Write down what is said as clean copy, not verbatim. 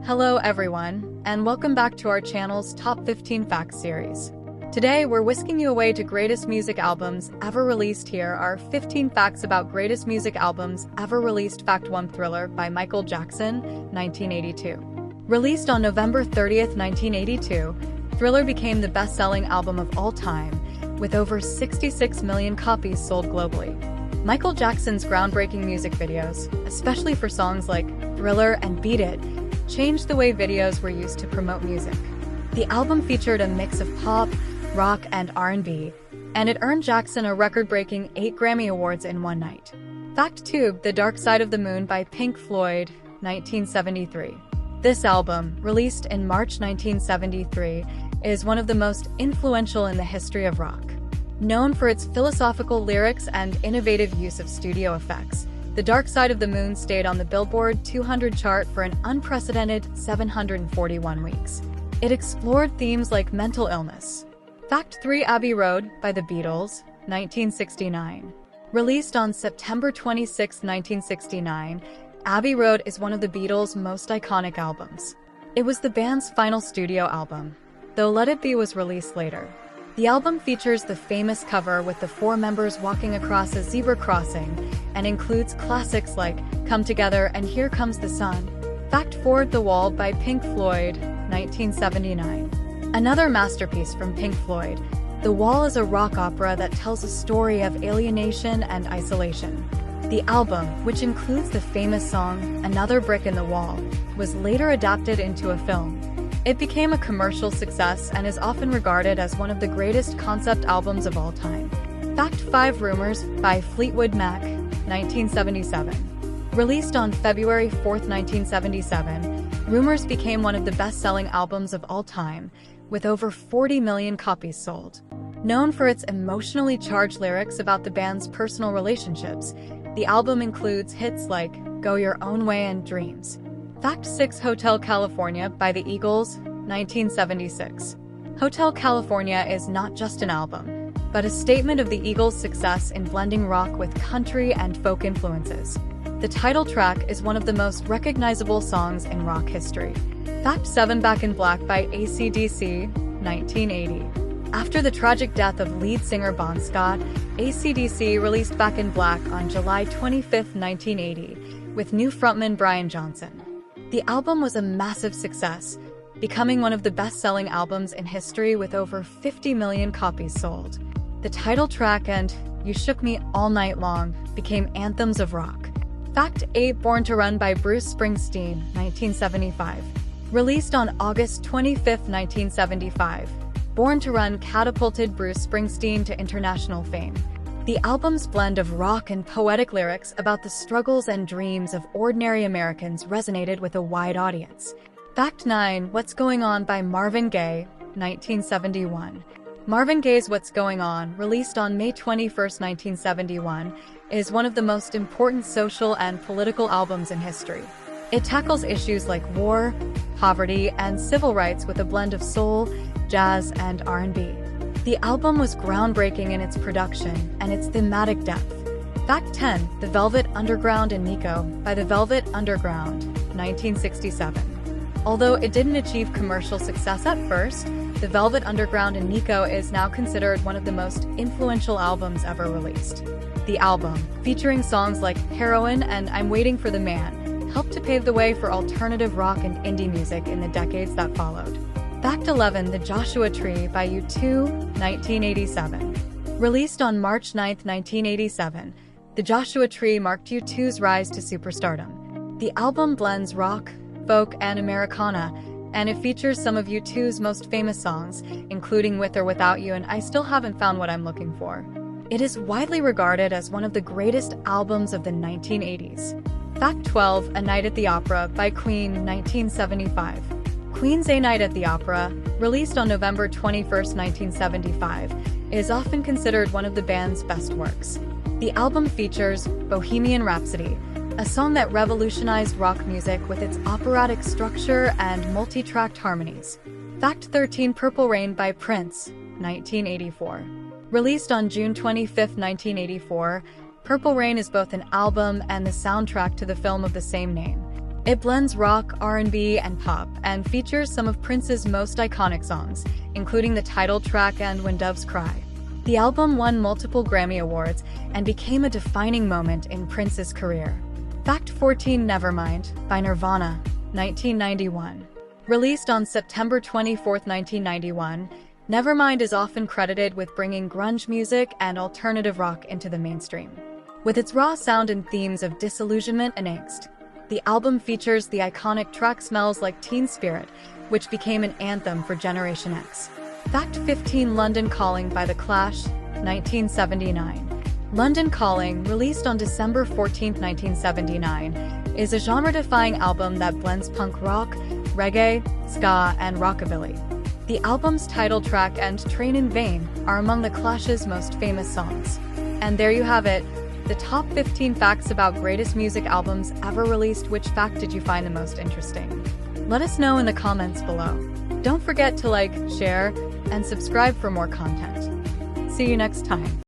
Hello everyone, and welcome back to our channel's Top 15 Facts series. Today, we're whisking you away to greatest music albums ever released. Here are 15 facts about greatest music albums ever released. Fact 1: Thriller by Michael Jackson, 1982. Released on November 30th, 1982, Thriller became the best-selling album of all time, with over 66 million copies sold globally. Michael Jackson's groundbreaking music videos, especially for songs like Thriller and Beat It, changed the way videos were used to promote music. The album featured a mix of pop, rock, and R&B, and it earned Jackson a record-breaking 8 Grammy Awards in one night. Fact 2: The Dark Side of the Moon by Pink Floyd, 1973. This album, released in March 1973, is one of the most influential in the history of rock. Known for its philosophical lyrics and innovative use of studio effects, The Dark Side of the Moon stayed on the Billboard 200 chart for an unprecedented 741 weeks. It explored themes like mental illness. Fact 3: Abbey Road by the Beatles, 1969. Released on September 26, 1969, Abbey Road is one of the Beatles' most iconic albums. It was the band's final studio album, though Let It Be was released later. The album features the famous cover with the 4 members walking across a zebra crossing and includes classics like Come Together and Here Comes the Sun. Fact 4: The Wall by Pink Floyd, 1979. Another masterpiece from Pink Floyd, The Wall is a rock opera that tells a story of alienation and isolation. The album, which includes the famous song Another Brick in the Wall, was later adapted into a film. It became a commercial success and is often regarded as one of the greatest concept albums of all time. Fact 5: Rumors by Fleetwood Mac, 1977. Released on February 4, 1977, Rumors became one of the best-selling albums of all time, with over 40 million copies sold. Known for its emotionally charged lyrics about the band's personal relationships, the album includes hits like Go Your Own Way and Dreams. Fact 6: Hotel California by the Eagles, 1976. Hotel California is not just an album, but a statement of the Eagles' success in blending rock with country and folk influences. The title track is one of the most recognizable songs in rock history. Fact 7: Back in Black by AC/DC, 1980. After the tragic death of lead singer Bon Scott, AC/DC released Back in Black on July 25, 1980, with new frontman Brian Johnson. The album was a massive success, becoming one of the best-selling albums in history with over 50 million copies sold. The title track and You Shook Me All Night Long became anthems of rock. Fact 8: Born to Run by Bruce Springsteen, 1975. Released on August 25, 1975, Born to Run catapulted Bruce Springsteen to international fame. The album's blend of rock and poetic lyrics about the struggles and dreams of ordinary Americans resonated with a wide audience. Fact 9: What's Going On by Marvin Gaye, 1971. Marvin Gaye's What's Going On, released on May 21, 1971, is one of the most important social and political albums in history. It tackles issues like war, poverty, and civil rights with a blend of soul, jazz, and R&B. The album was groundbreaking in its production and its thematic depth. Fact 10: The Velvet Underground and Nico by The Velvet Underground, 1967. Although it didn't achieve commercial success at first, The Velvet Underground and Nico is now considered one of the most influential albums ever released. The album, featuring songs like Heroin and I'm Waiting for the Man, helped to pave the way for alternative rock and indie music in the decades that followed. Fact 11: The Joshua Tree by U2, 1987. Released on March 9, 1987, The Joshua Tree marked U2's rise to superstardom. The album blends rock, folk, and Americana, and it features some of U2's most famous songs, including With or Without You and I Still Haven't Found What I'm Looking For. It is widely regarded as one of the greatest albums of the 1980s. Fact 12: A Night at the Opera by Queen, 1975. Queen's A Night at the Opera, released on November 21, 1975, is often considered one of the band's best works. The album features Bohemian Rhapsody, a song that revolutionized rock music with its operatic structure and multi-tracked harmonies. Fact 13: Purple Rain by Prince, 1984. Released on June 25, 1984, Purple Rain is both an album and the soundtrack to the film of the same name. It blends rock, R&B, and pop, and features some of Prince's most iconic songs, including the title track and When Doves Cry. The album won multiple Grammy Awards and became a defining moment in Prince's career. Fact 14: Nevermind by Nirvana, 1991. Released on September 24, 1991, Nevermind is often credited with bringing grunge music and alternative rock into the mainstream. With its raw sound and themes of disillusionment and angst, the album features the iconic track Smells Like Teen Spirit, which became an anthem for Generation X. Fact 15: London Calling by The Clash, 1979. London Calling, released on December 14, 1979, is a genre-defying album that blends punk rock, reggae, ska, and rockabilly. The album's title track and Train in Vain are among The Clash's most famous songs. And there you have it, the top 15 facts about greatest music albums ever released. Which fact did you find the most interesting? Let us know in the comments below. Don't forget to like, share, and subscribe for more content. See you next time.